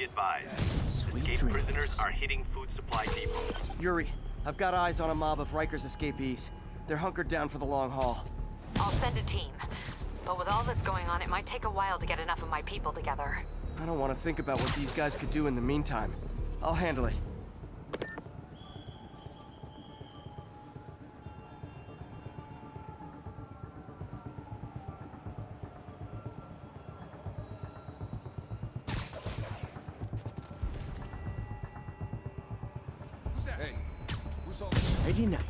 advised. Sweet Escaped dreams. prisoners are hitting food supply depots. Yuri, I've got eyes on a mob of Riker's escapees. They're hunkered down for the long haul. I'll send a team. But with all that's going on, it might take a while to get enough of my people together. I don't want to think about what these guys could do in the meantime. I'll handle it. Hey, who's all... Ready night.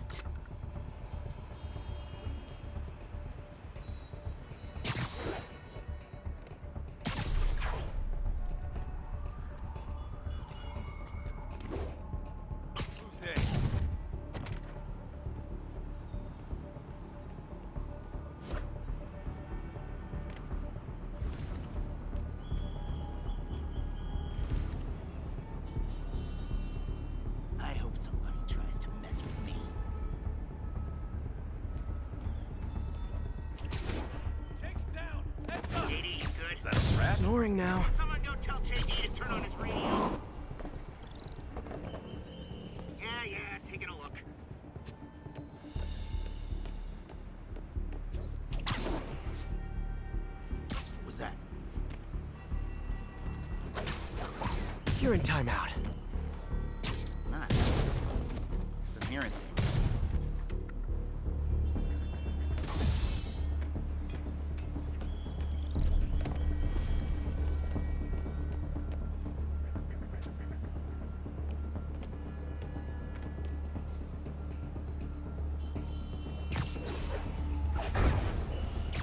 I hope somebody tries to mess with me. Jake's down! Heads up! JD, you good? Is that a rat? Snoring now. Someone go tell JD to turn on his radio. Yeah, taking a look. What's that? You're in timeout. Not. Some hearing thing.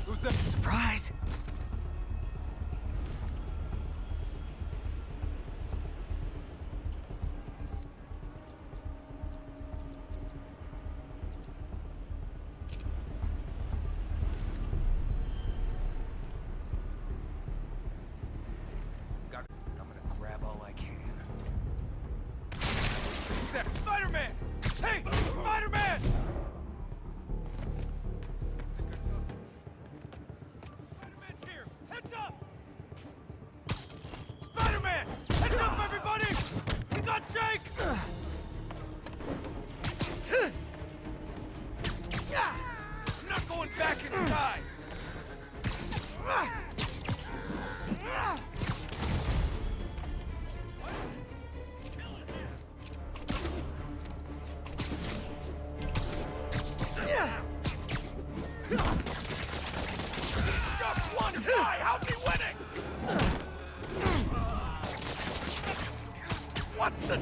Who's that? Surprise! Got it. I'm gonna grab all I can. Who's there? Spider-Man! Hey! Spider-Man! Spider-Man's here! Heads up! Spider-Man! Heads up, everybody! We got Jake! I'm not going back inside! Just one guy! How's he winning? What the?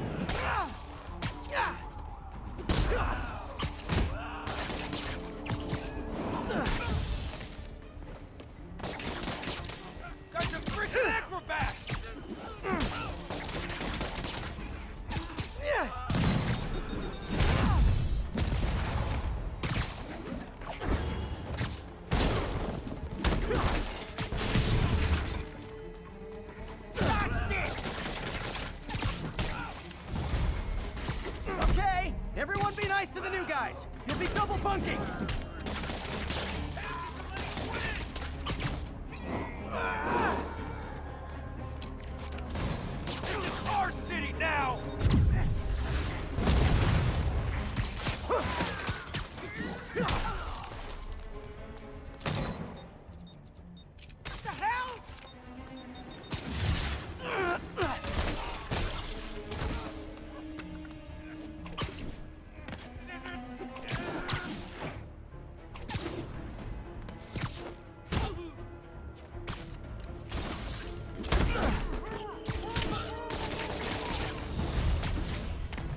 Guys are freaking acrobats! Okay, everyone be nice to the new guys. You'll be double bunking. This is our city now! What the hell?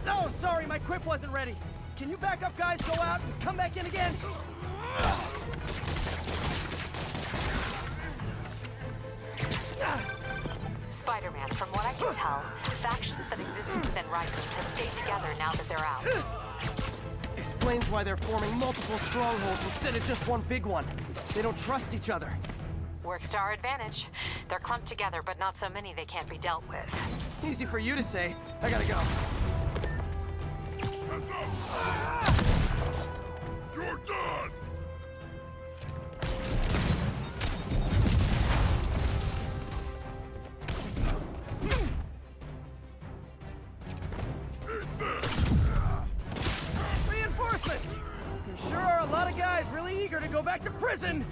Oh, sorry, my quip wasn't ready. Can you back up, guys? Go out and come back in again. Spider-Man, from what I can tell, factions that existed within Rikers have stayed together now that they're out. Explains why they're forming multiple strongholds instead of just one big one. They don't trust each other. Works to our advantage. They're clumped together, but not so many they can't be dealt with. Easy for you to say. I gotta go. You're done! back to prison!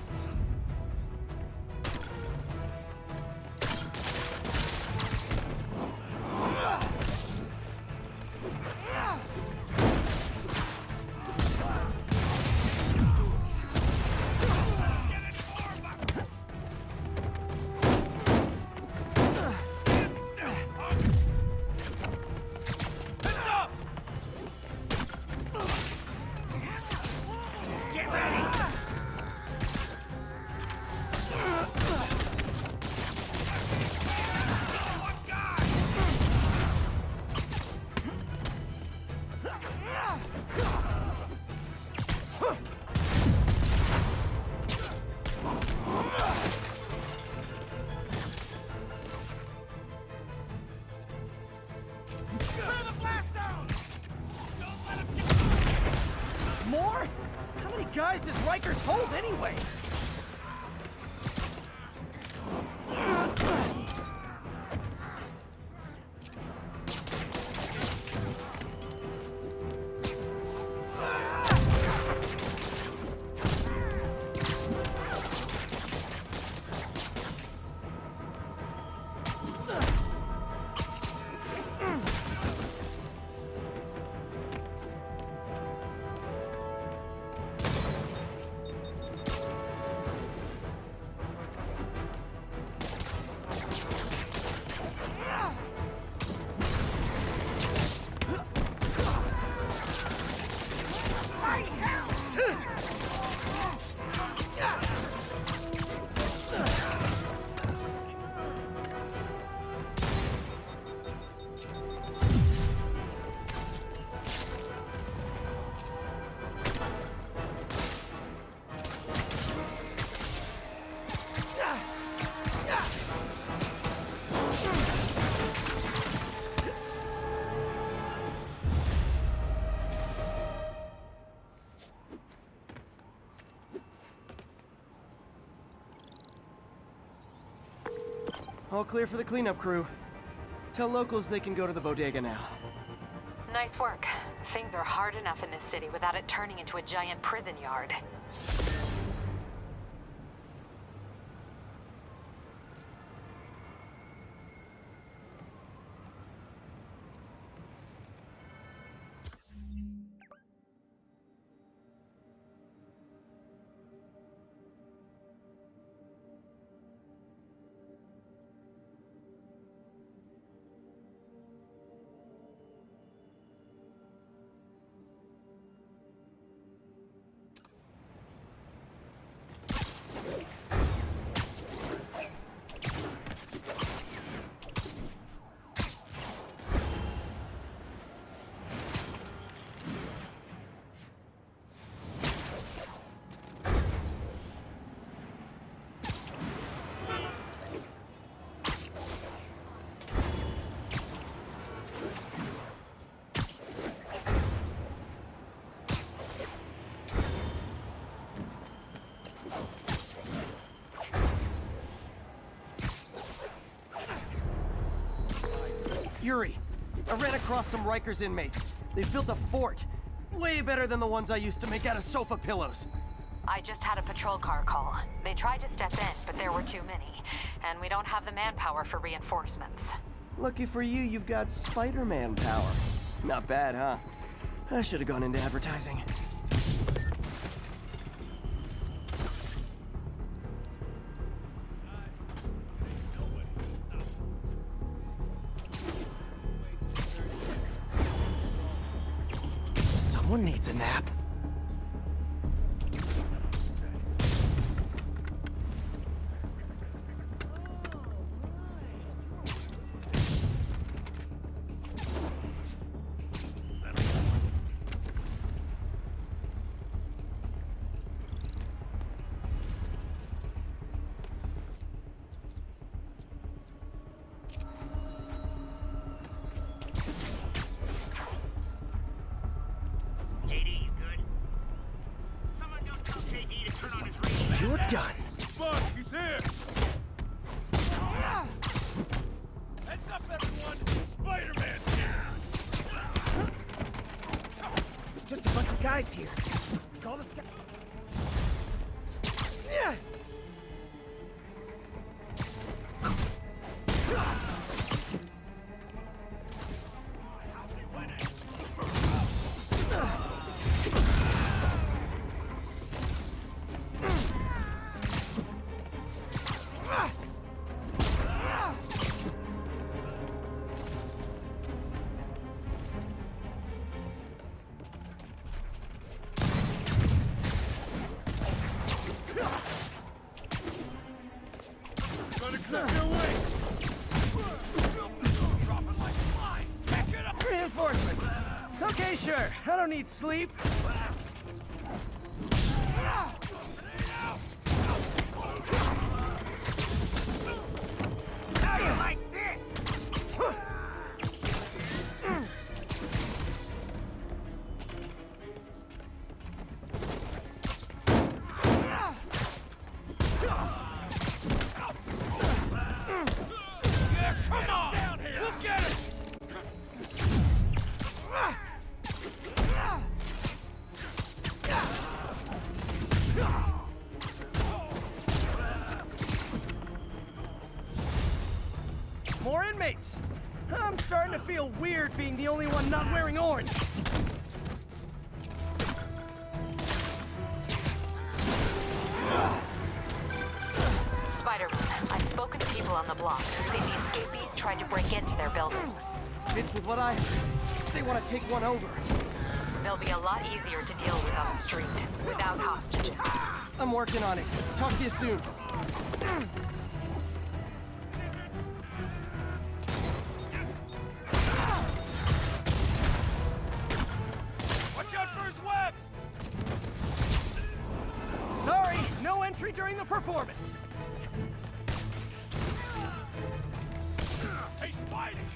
More? How many guys does Rikers hold anyway? All clear for the cleanup crew. Tell locals they can go to the bodega now. Nice work. Things are hard enough in this city without it turning into a giant prison yard. Yuri, I ran across some Rikers inmates. They built a fort. Way better than the ones I used to make out of sofa pillows. I just had a patrol car call. They tried to step in, but there were too many. And we don't have the manpower for reinforcements. Lucky for you, you've got Spider-Man power. Not bad, huh? I should have gone into advertising. Someone needs a nap. You're done. Fuck, he's here! Heads up, everyone! Spider-Man's here! Just a bunch of guys here. Call this guy. Sure, I don't need sleep. How you like this? Yeah, come on! Down here! Look at it! More inmates. I'm starting to feel weird being the only one not wearing orange. Spider-Man, I've spoken to people on the block who say the escapees tried to break into their buildings. Fits with what I heard. They want to take one over. They'll be a lot easier to deal with on the street, without hostages. I'm working on it. Talk to you soon. Watch out for his webs! Sorry, no entry during the performance. He's fighting!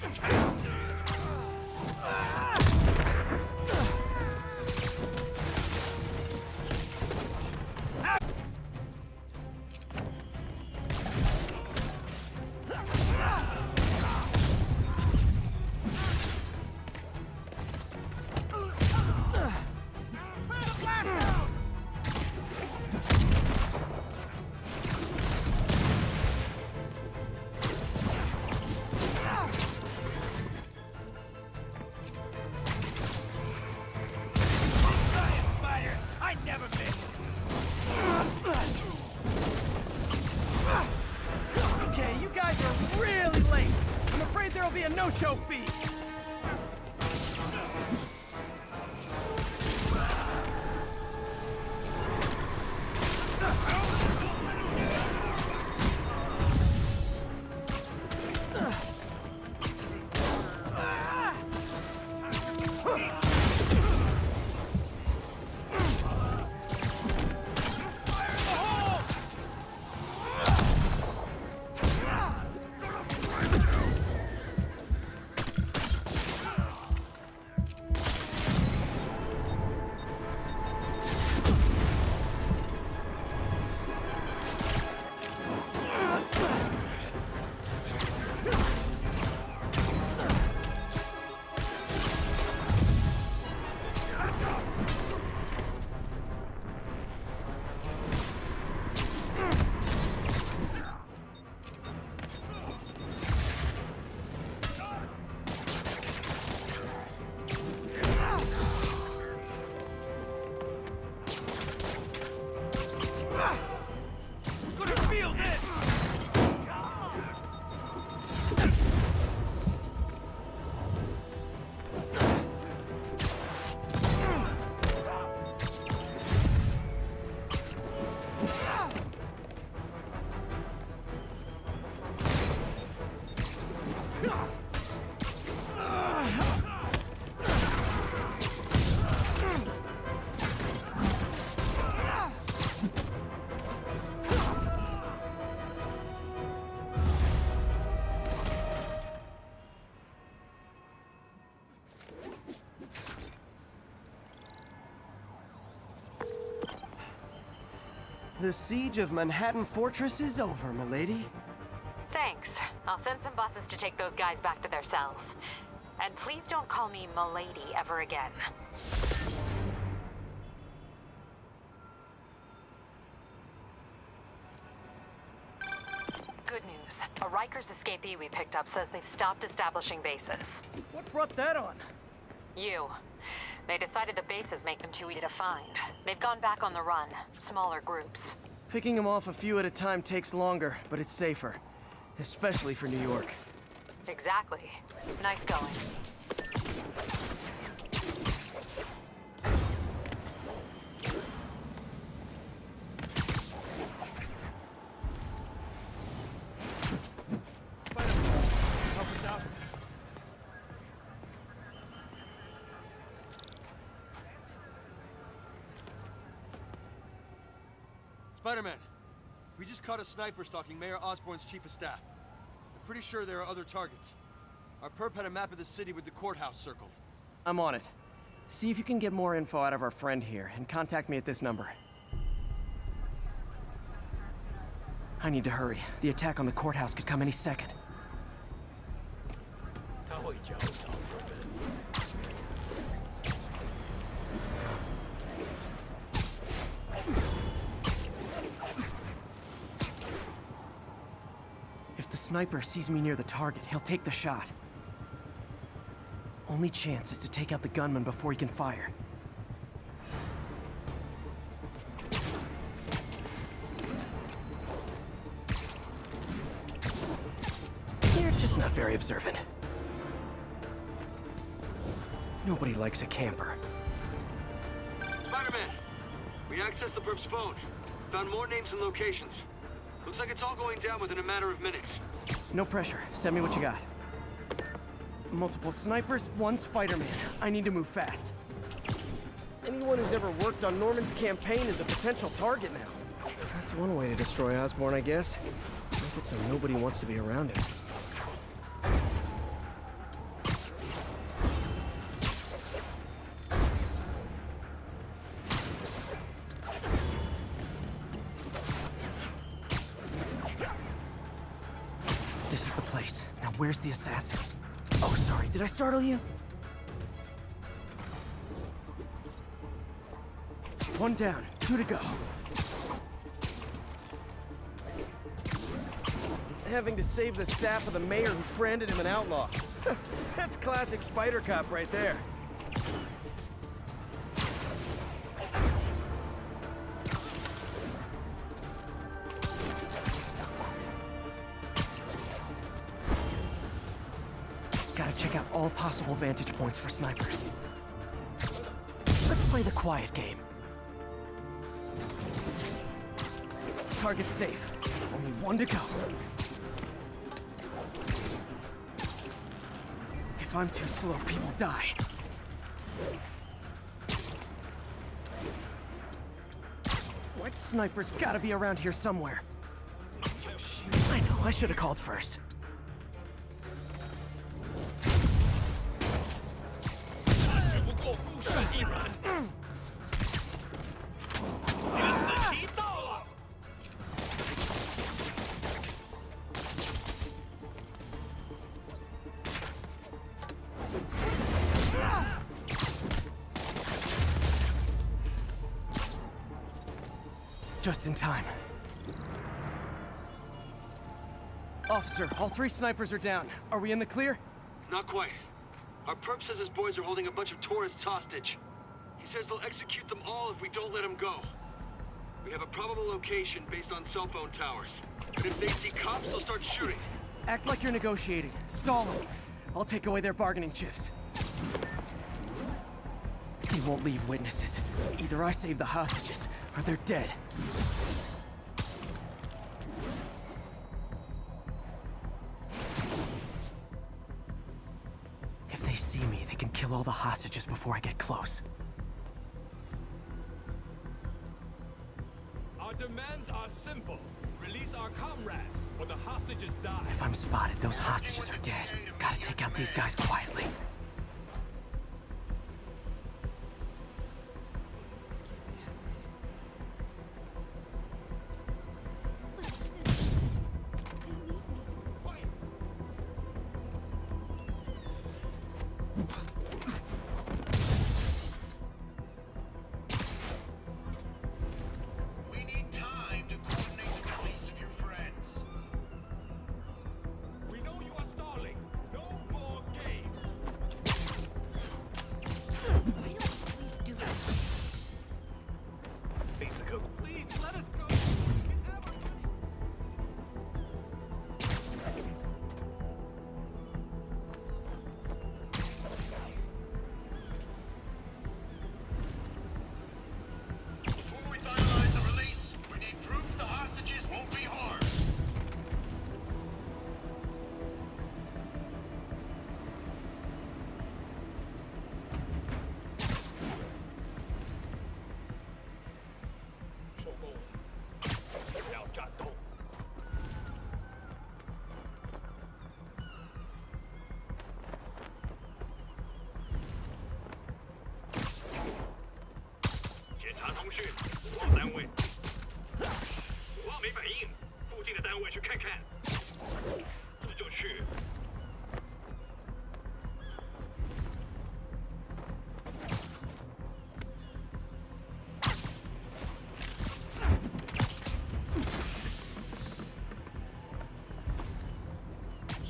I never miss! Okay, you guys are really late. I'm afraid there'll be a no-show fee. Gonna feel this! The siege of Manhattan Fortress is over, milady. Thanks. I'll send some buses to take those guys back to their cells. And please don't call me Milady ever again. Good news. A Rikers escapee we picked up says they've stopped establishing bases. What brought that on? You. They decided the bases make them too easy to find. They've gone back on the run. Smaller groups. Picking them off a few at a time takes longer, but it's safer. Especially for New York. Exactly. Nice going. Help us out. Spider-Man, we just caught a sniper stalking Mayor Osborn's chief of staff. I'm pretty sure there are other targets. Our perp had a map of the city with the courthouse circled. I'm on it. See if you can get more info out of our friend here, and contact me at this number. I need to hurry. The attack on the courthouse could come any second. If the sniper sees me near the target, he'll take the shot. Only chance is to take out the gunman before he can fire. You're just not very observant. Nobody likes a camper. Spider-Man, we accessed the perp's phone. Found more names and locations. Looks like it's all going down within a matter of minutes. No pressure. Send me what you got. Multiple snipers, one Spider-Man. I need to move fast. Anyone who's ever worked on Norman's campaign is a potential target now. That's one way to destroy Osborn, I guess. Make it so nobody wants to be around him. This is the place. Now where's the assassin? Oh, sorry, did I startle you? One down, 2 to go. Having to save the staff of the mayor who branded him an outlaw. That's classic Spider Cop right there. Gotta check out all possible vantage points for snipers. Let's play the quiet game. Target's safe. Only 1 to go. If I'm too slow, people die. White sniper's gotta be around here somewhere. I know, I should have called first. Just in time. Officer, all 3 snipers are down. Are we in the clear? Not quite. Our perp says his boys are holding a bunch of tourists hostage. He says they'll execute them all if we don't let them go. We have a probable location based on cell phone towers. But if they see cops, they'll start shooting. Act like you're negotiating. Stall them. I'll take away their bargaining chips. They won't leave witnesses. Either I save the hostages, or they're dead. If they see me, they can kill all the hostages before I get close. Our demands are simple. Release our comrades, or the hostages die. If I'm spotted, those hostages are dead. Gotta take out these guys quietly. We need time to coordinate the release of your friends. We know you are stalling. No more games.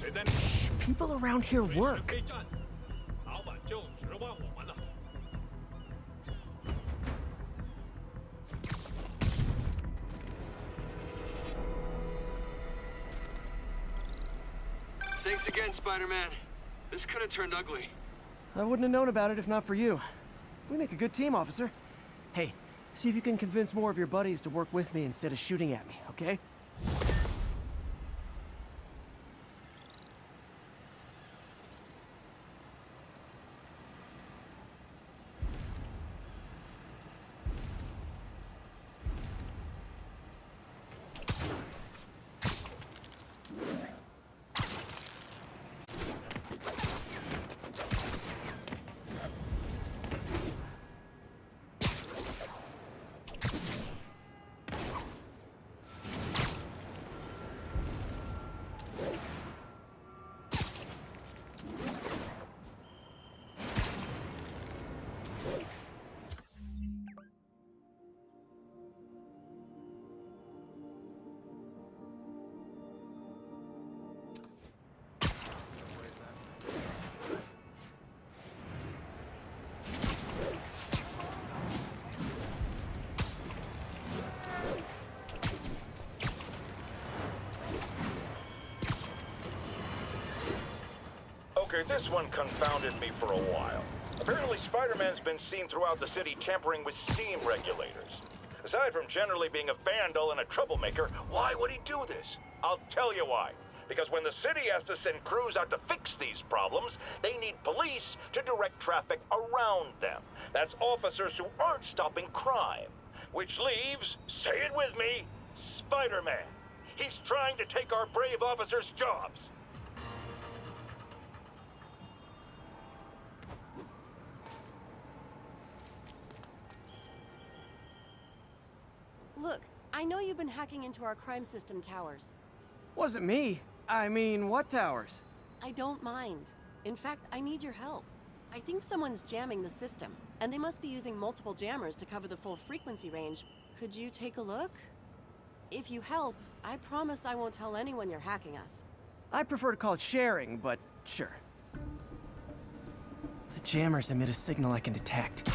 谁在 People around here 随时 work. 可以战，老板就指望我们了。 Thanks again, Spider-Man. This could have turned ugly. I wouldn't have known about it if not for you. We make a good team, officer. Hey, see if you can convince more of your buddies to work with me instead of shooting at me, okay? Okay, this one confounded me for a while. Apparently, Spider-Man's been seen throughout the city tampering with steam regulators. Aside from generally being a vandal and a troublemaker, why would he do this? I'll tell you why. Because when the city has to send crews out to fix these problems, they need police to direct traffic around them. That's officers who aren't stopping crime. Which leaves, say it with me, Spider-Man. He's trying to take our brave officers' jobs. Look, I know you've been hacking into our crime system towers. Wasn't me. I mean, what towers? I don't mind. In fact, I need your help. I think someone's jamming the system, and they must be using multiple jammers to cover the full frequency range. Could you take a look? If you help, I promise I won't tell anyone you're hacking us. I prefer to call it sharing, but sure. The jammers emit a signal I can detect.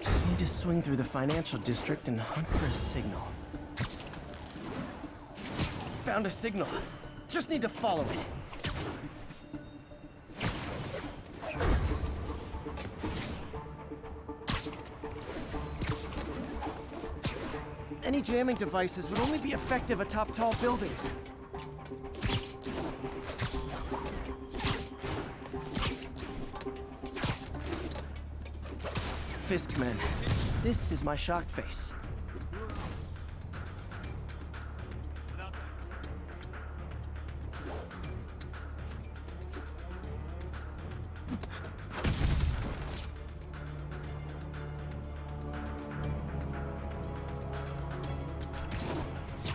Just need to swing through the financial district and hunt for a signal. Found a signal. Just need to follow it. Any jamming devices would only be effective atop tall buildings. Fisk's men. This is my shocked face.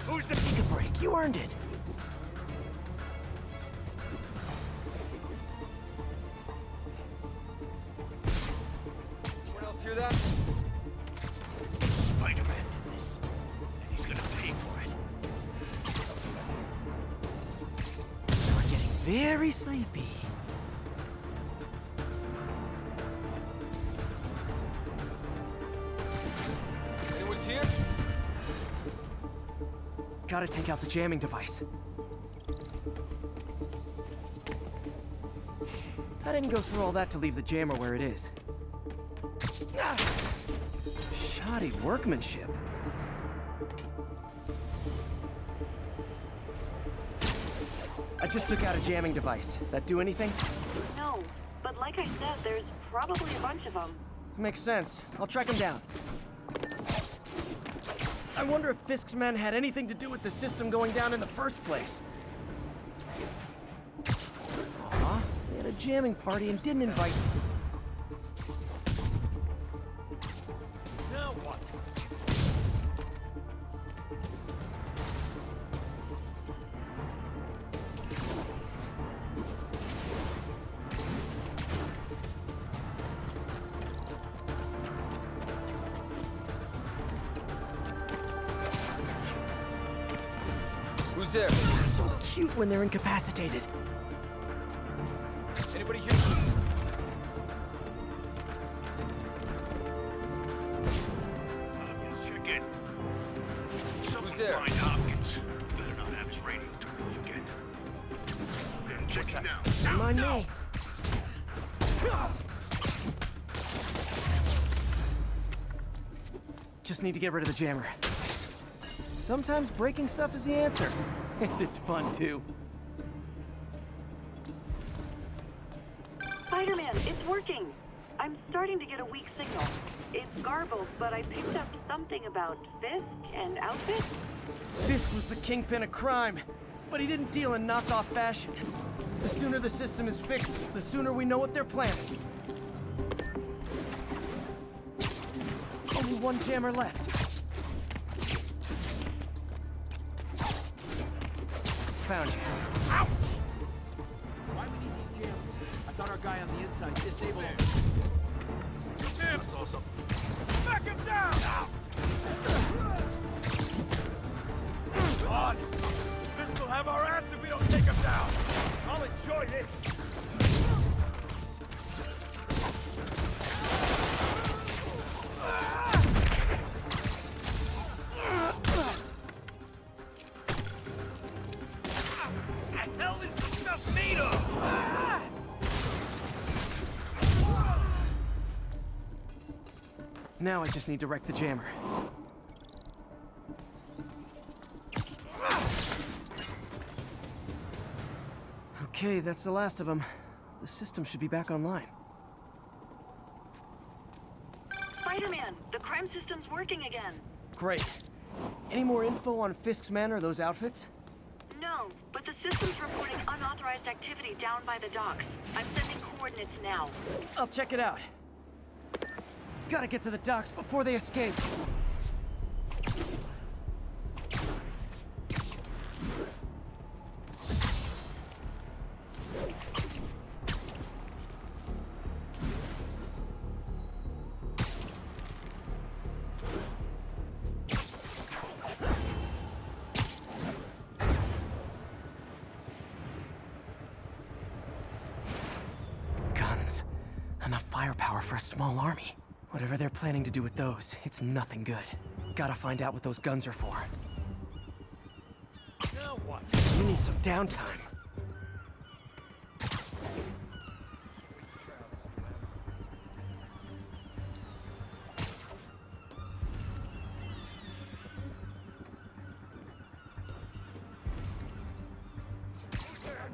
Who's the take a break? You earned it. Anyone else hear that? Spider-Man did this, and he's gonna pay for it. We're getting very sleepy. Anyone's here? Gotta take out the jamming device. I didn't go through all that to leave the jammer where it is. Ah! Shoddy workmanship. I just took out a jamming device. That do anything? No, but like I said, there's probably a bunch of them. Makes sense. I'll track him down. I wonder if Fisk's men had anything to do with the system going down in the first place. Aw, they had a jamming party and didn't invite me. Now what? Who's there? So cute when they're incapacitated. Anybody here? Check in. Who's there? Find Hopkins. Better not have his rating turned off again. Check it now. Mind me. Just need to get rid of the jammer. Sometimes breaking stuff is the answer. And it's fun, too. Spider-Man, it's working. I'm starting to get a weak signal. It's garbled, but I picked up something about Fisk and outfits. Fisk was the kingpin of crime, but he didn't deal in knockoff fashion. The sooner the system is fixed, the sooner we know what they're planning. Only one jammer left. Found you. Why we need these jammers? I thought our guy on the inside disabled him. That's awesome. Back him down! God! This will have our ass if we don't take him down! I'll enjoy this! The hell is this stuff made of? Now I just need to wreck the jammer. Okay, that's the last of them. The system should be back online. Spider-Man, the crime system's working again. Great. Any more info on Fisk's men or those outfits? No, but the system's reporting unauthorized activity down by the docks. I'm sending coordinates now. I'll check it out. Gotta get to the docks before they escape. Guns. Enough firepower for a small army. Whatever they're planning to do with those, it's nothing good. Gotta find out what those guns are for. Now what? You need some downtime.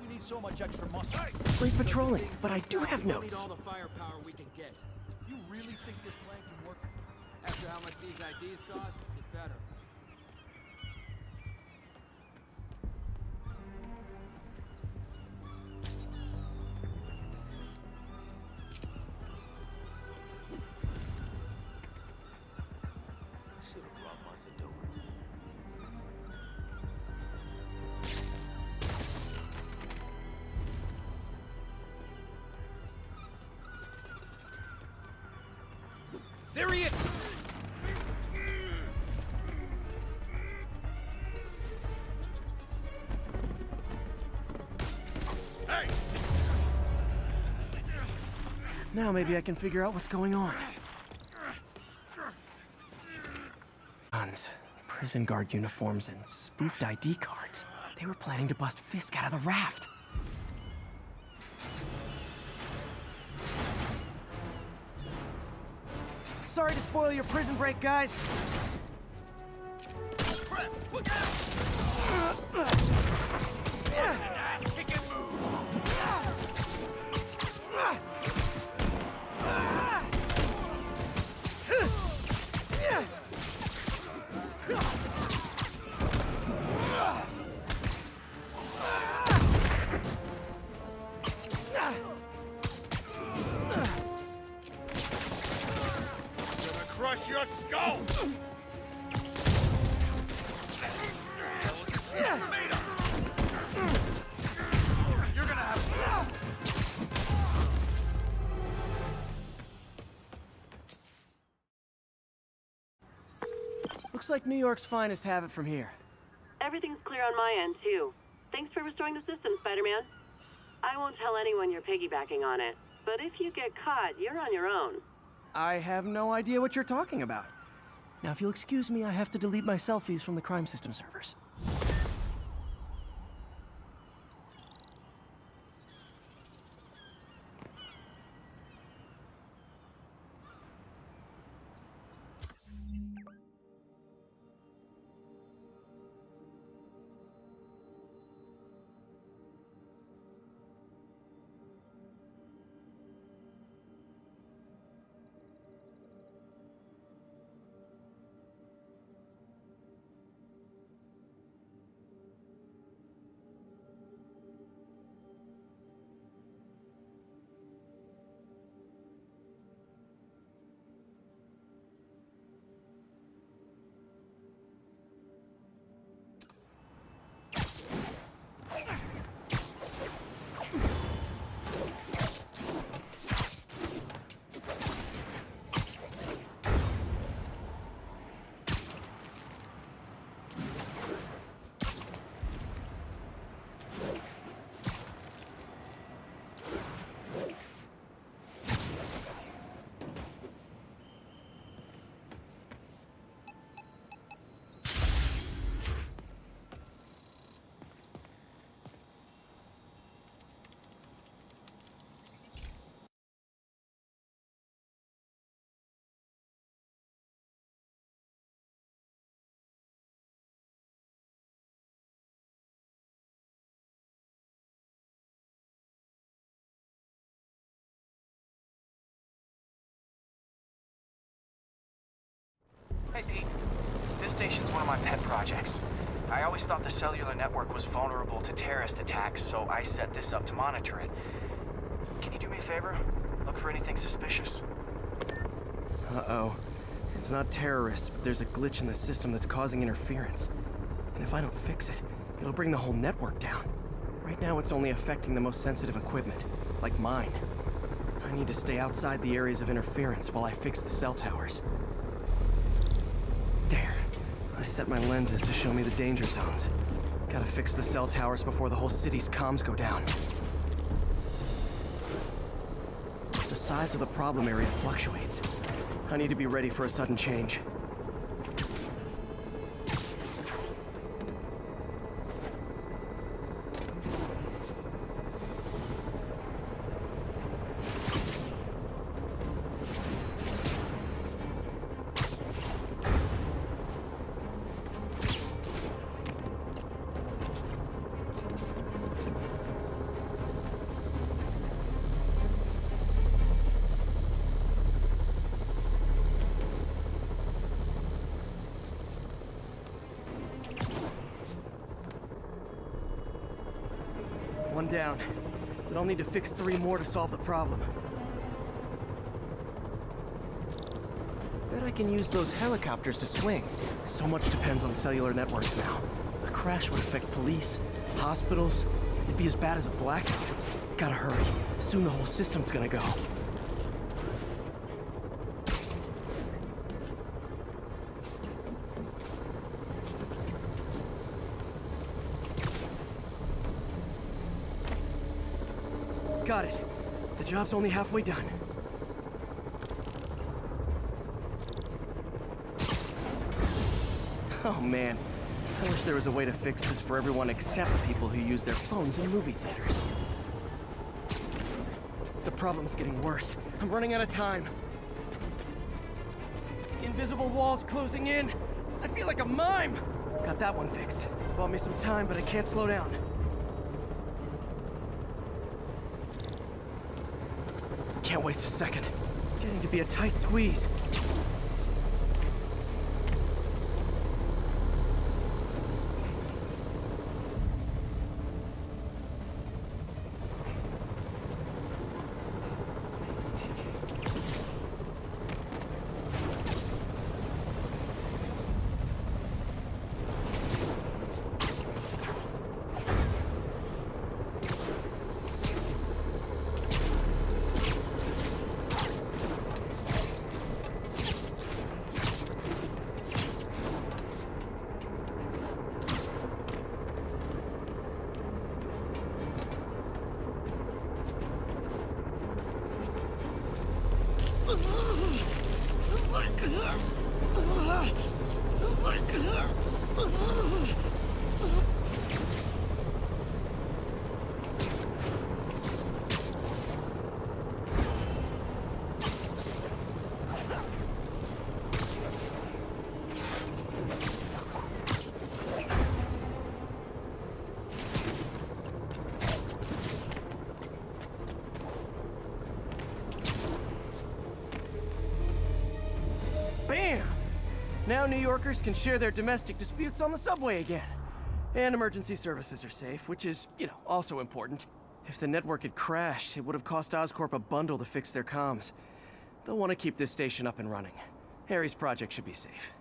You need so much extra muscle. Great patrolling, but I do have We need notes. all the firepower we can get. You really think this plan can work? After how much these IDs cost, it better. Should have brought Macedonia. There he is! Hey! Now maybe I can figure out what's going on. Guns, prison guard uniforms, and spoofed ID cards. They were planning to bust Fisk out of the raft. Sorry to spoil your prison break, guys. Look out! Ass-kicking move! Gonna crush your skull! You're gonna have... Looks like New York's finest have it from here. Everything's clear on my end, too. They Thanks for restoring the system, Spider-Man. I won't tell anyone you're piggybacking on it, but if you get caught, you're on your own. I have no idea what you're talking about. Now, if you'll excuse me, I have to delete my selfies from the crime system servers. Hey, Pete. This station's one of my pet projects. I always thought the cellular network was vulnerable to terrorist attacks, so I set this up to monitor it. Can you do me a favor? Look for anything suspicious. Uh-oh. It's not terrorists, but there's a glitch in the system that's causing interference. And if I don't fix it, it'll bring the whole network down. Right now, it's only affecting the most sensitive equipment, like mine. I need to stay outside the areas of interference while I fix the cell towers. There. I set my lenses to show me the danger zones. Gotta fix the cell towers before the whole city's comms go down. The size of the problem area fluctuates. I need to be ready for a sudden change. One down, but I'll need to fix 3 more to solve the problem. Bet I can use those helicopters to swing. So much depends on cellular networks now. A crash would affect police, hospitals. It'd be as bad as a blackout. Gotta hurry. Soon the whole system's gonna go. Got it. The job's only halfway done. Oh man, I wish there was a way to fix this for everyone except people who use their phones in movie theaters. The problem's getting worse. I'm running out of time. Invisible walls closing in. I feel like a mime. Got that one fixed. Bought me some time, but I can't slow down. Can't waste a second. Getting to be a tight squeeze. Bam! Now New Yorkers can share their domestic disputes on the subway again. And emergency services are safe, which is, also important. If the network had crashed, it would have cost Oscorp a bundle to fix their comms. They'll want to keep this station up and running. Harry's project should be safe.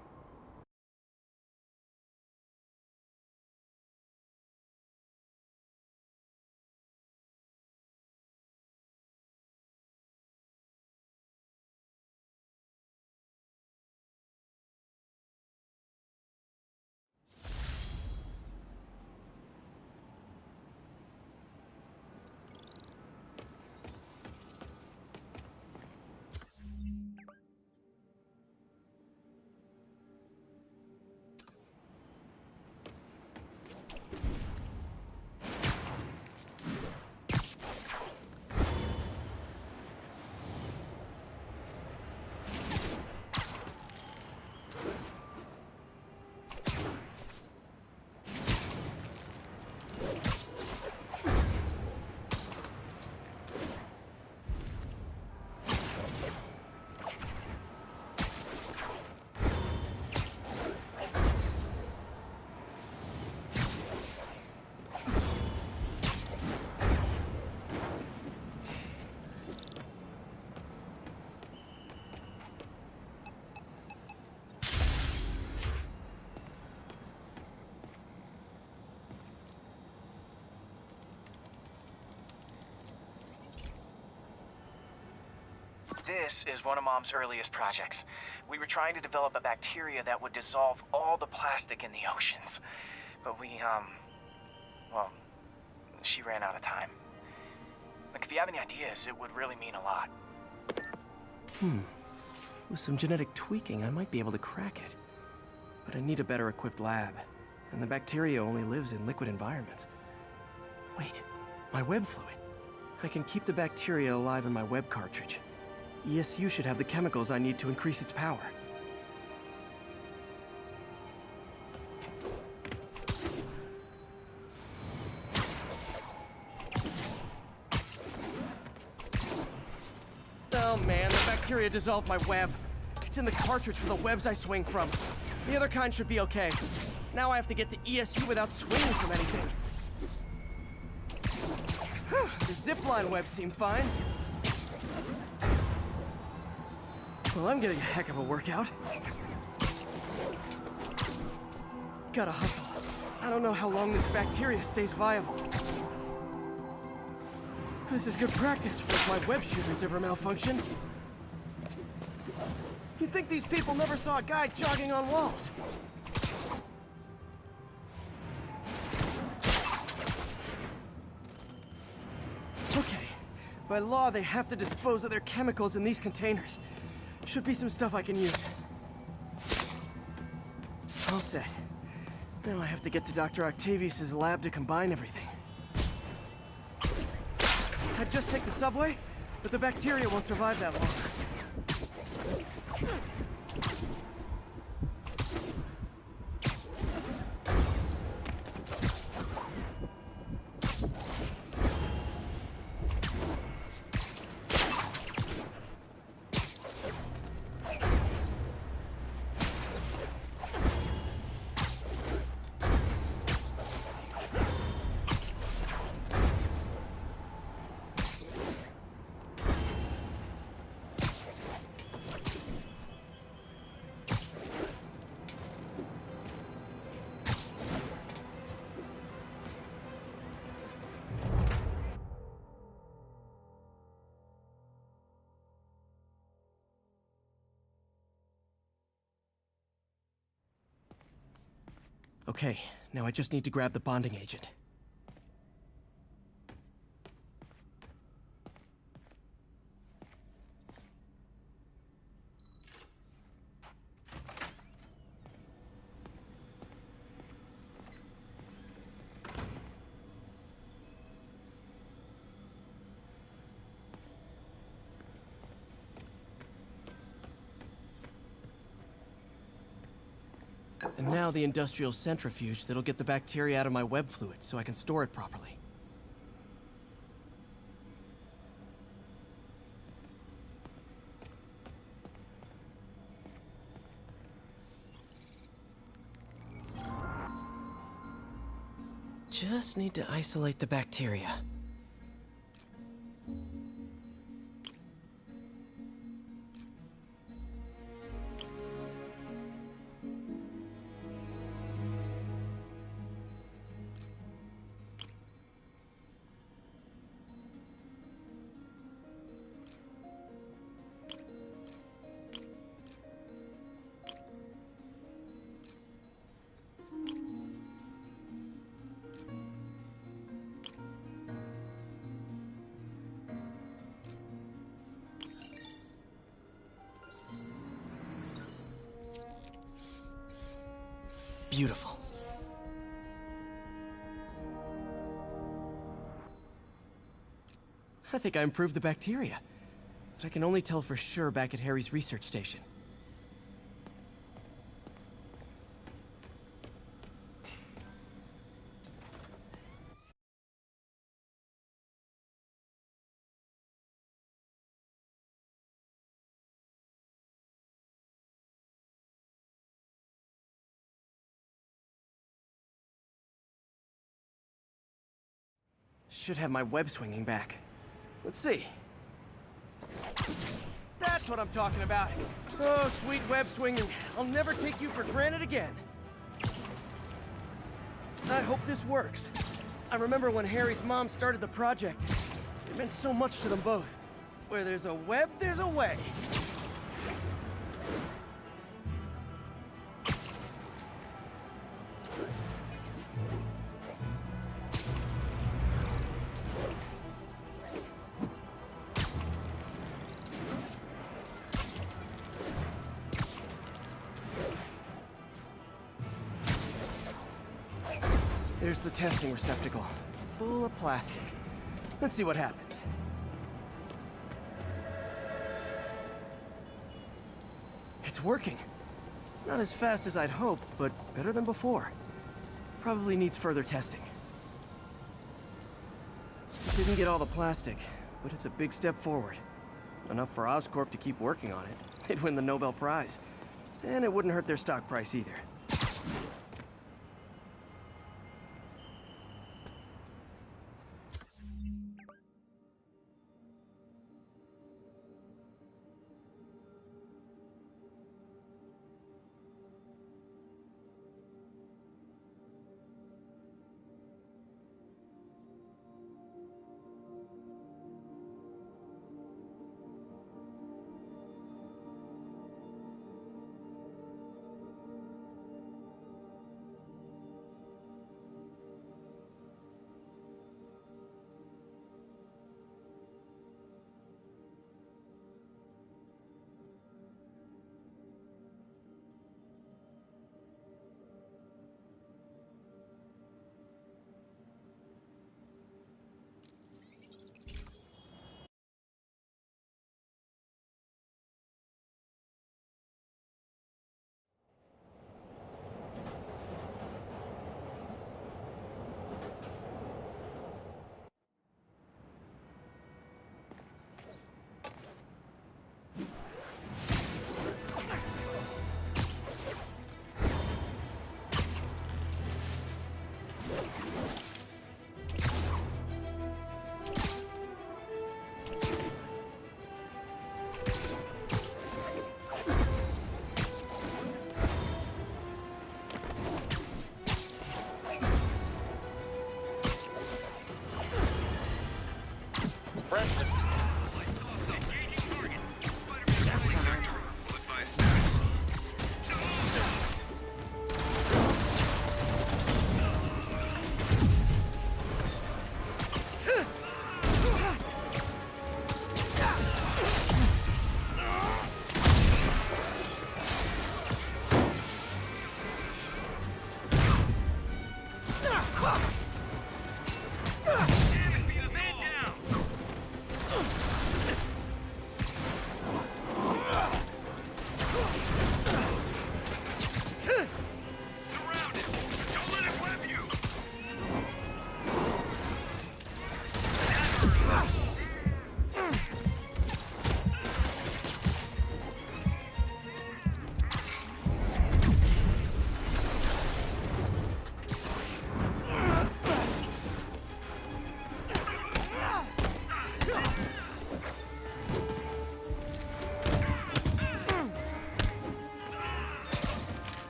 This is one of Mom's earliest projects. We were trying to develop a bacteria that would dissolve all the plastic in the oceans. But well, she ran out of time. Like, if you have any ideas, it would really mean a lot. With some genetic tweaking, I might be able to crack it. But I need a better equipped lab. And the bacteria only lives in liquid environments. Wait, my web fluid. I can keep the bacteria alive in my web cartridge. ESU should have the chemicals I need to increase its power. Oh man, the bacteria dissolved my web. It's in the cartridge for the webs I swing from. The other kind should be okay. Now I have to get to ESU without swinging from anything. The zipline webs seem fine. Well, I'm getting a heck of a workout. Gotta hustle. I don't know how long this bacteria stays viable. This is good practice for if my web shooters ever malfunction. You'd think these people never saw a guy jogging on walls. Okay. By law, they have to dispose of their chemicals in these containers. Should be some stuff I can use. All set. Now I have to get to Dr. Octavius's lab to combine everything. I'd just take the subway, but the bacteria won't survive that long. Okay, now I just need to grab the bonding agent. And now the industrial centrifuge that'll get the bacteria out of my web fluid so I can store it properly. Just need to isolate the bacteria. Beautiful. I think I improved the bacteria, but I can only tell for sure back at Harry's research station. Should have my web swinging back. Let's see. That's what I'm talking about. Oh, sweet web swinging. I'll never take you for granted again. I hope this works. I remember when Harry's mom started the project. It meant so much to them both. Where there's a web, there's a way. There's the testing receptacle, full of plastic. Let's see what happens. It's working. Not as fast as I'd hoped, but better than before. Probably needs further testing. Didn't get all the plastic, but it's a big step forward. Enough for Oscorp to keep working on it. They'd win the Nobel Prize. And it wouldn't hurt their stock price either.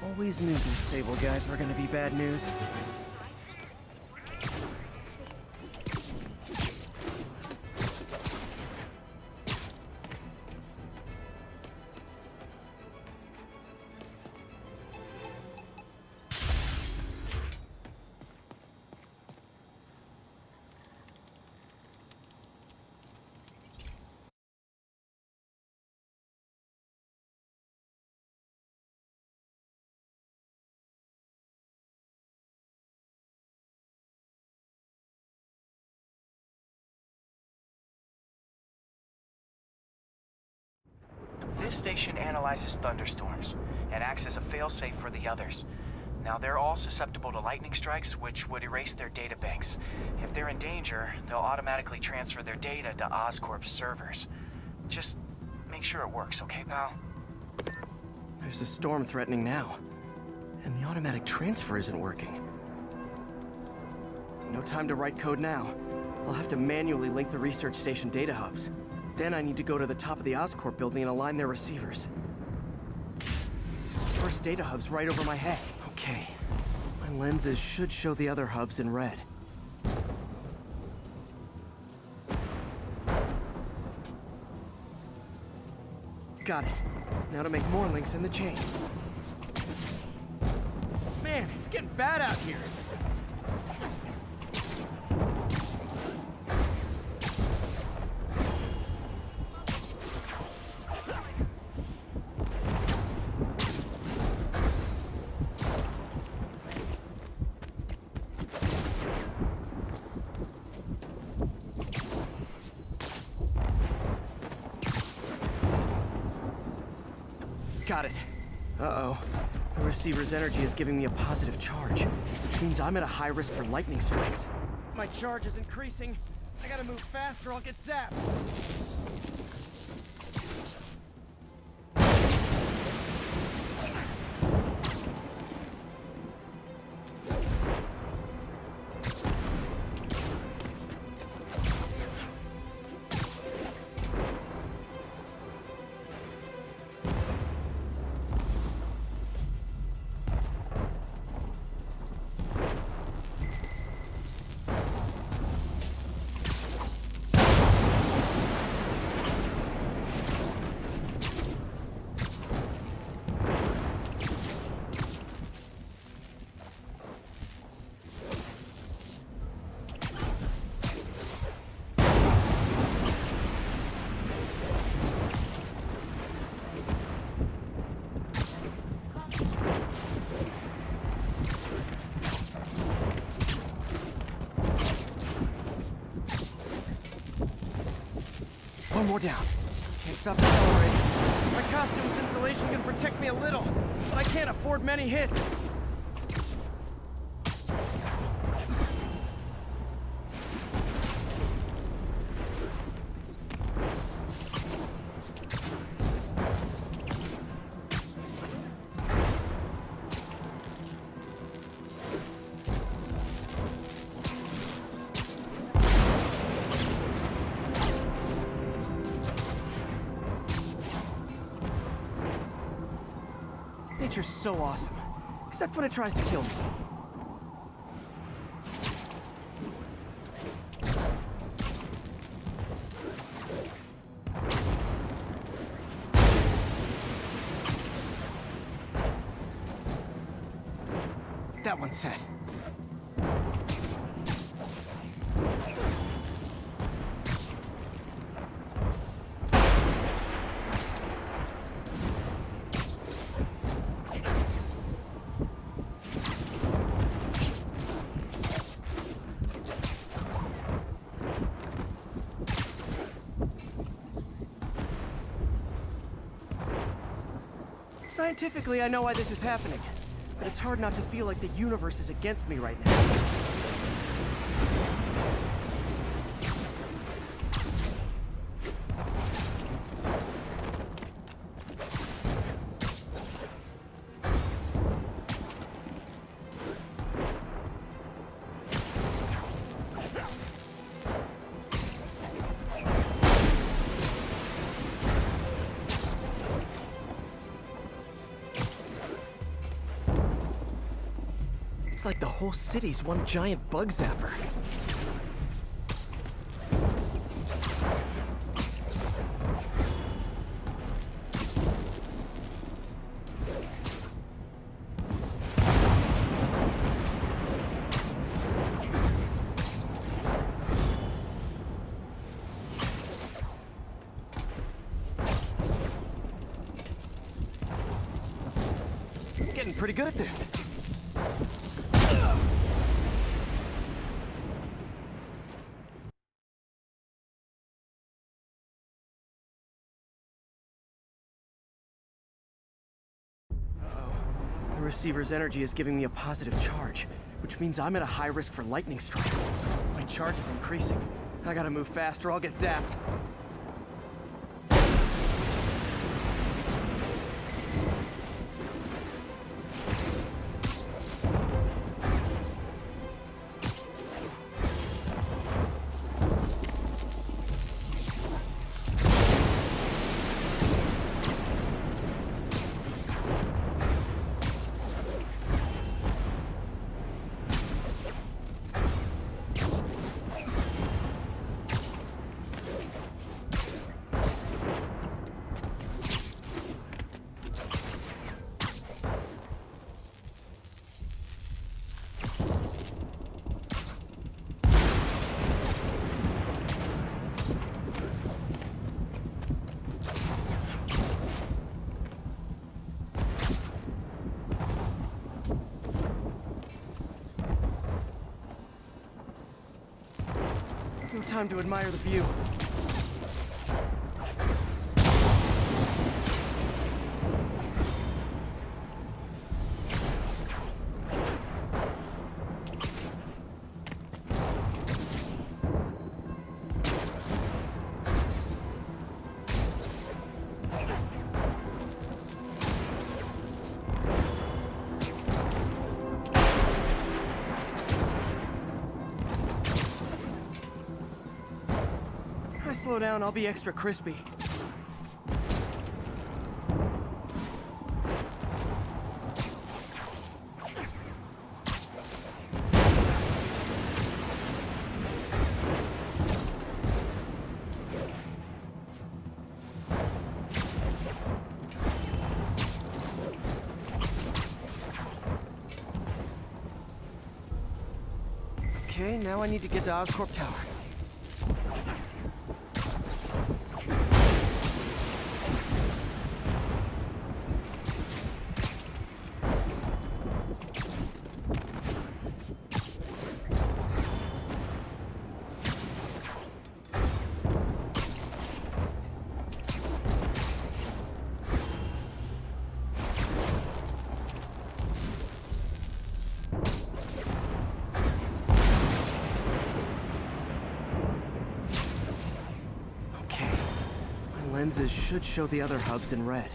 Always knew these Sable guys were gonna be bad news. This station analyzes thunderstorms and acts as a failsafe for the others. Now, they're all susceptible to lightning strikes, which would erase their data banks. If they're in danger, they'll automatically transfer their data to Oscorp's servers. Just make sure it works, okay, pal? There's a storm threatening now, and the automatic transfer isn't working. No time to write code now. I'll have to manually link the research station data hubs. Then I need to go to the top of the Oscorp building and align their receivers. First data hub's right over my head. Okay. My lenses should show the other hubs in red. Got it. Now to make more links in the chain. Man, it's getting bad out here. Got it. Uh-oh. The receiver's energy is giving me a positive charge, which means I'm at a high risk for lightning strikes. My charge is increasing. I gotta move fast or I'll get zapped. One more down. Can't stop accelerating. My costume's insulation can protect me a little, but I can't afford many hits. Nature's so awesome, except when it tries to kill me. That one's set. Scientifically, I know why this is happening, but it's hard not to feel like the universe is against me right now. It's like the whole city's one giant bug zapper. Getting pretty good at this. The receiver's energy is giving me a positive charge, which means I'm at a high risk for lightning strikes. My charge is increasing. I gotta move fast or I'll get zapped. No time to admire the view. Slow down, I'll be extra crispy. Okay, now I need to get to Oscorp Tower. Lenses should show the other hubs in red.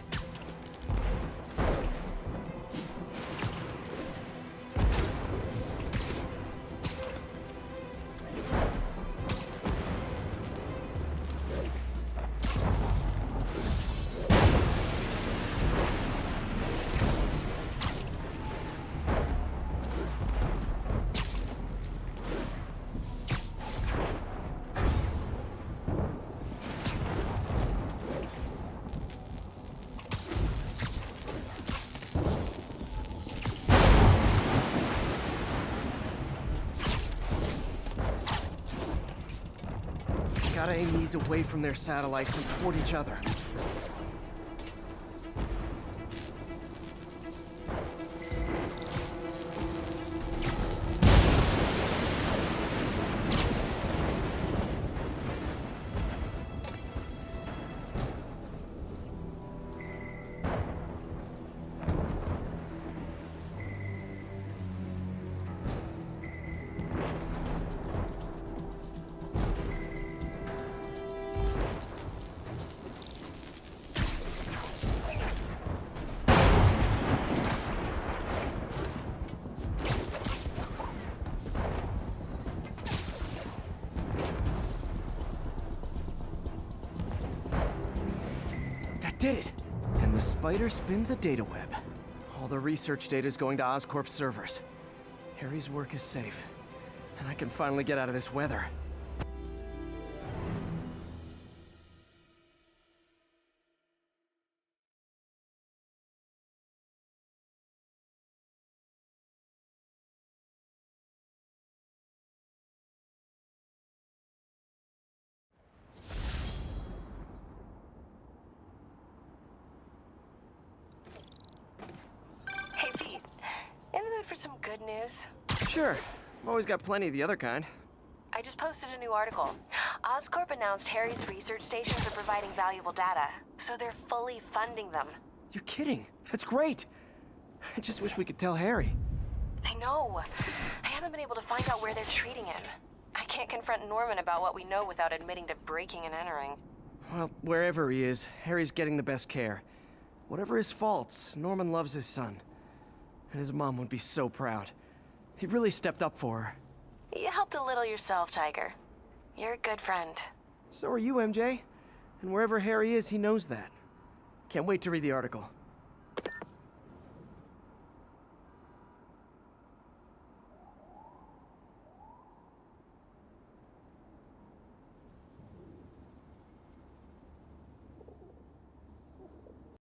Gotta aim these away from their satellites and toward each other. Did it! And the spider spins a data web. All the research data is going to Oscorp servers. Harry's work is safe, and I can finally get out of this weather. Hey, Pete. In the mood for some good news? Sure. I've always got plenty of the other kind. I just posted a new article. Oscorp announced Harry's research stations are providing valuable data, so they're fully funding them. You're kidding. That's great. I just wish we could tell Harry. I know. I haven't been able to find out where they're treating him. I can't confront Norman about what we know without admitting to breaking and entering. Well, wherever he is, Harry's getting the best care. Whatever his faults, Norman loves his son. And his mom would be so proud. He really stepped up for her. You helped a little yourself, Tiger. You're a good friend. So are you, MJ. And wherever Harry is, he knows that. Can't wait to read the article.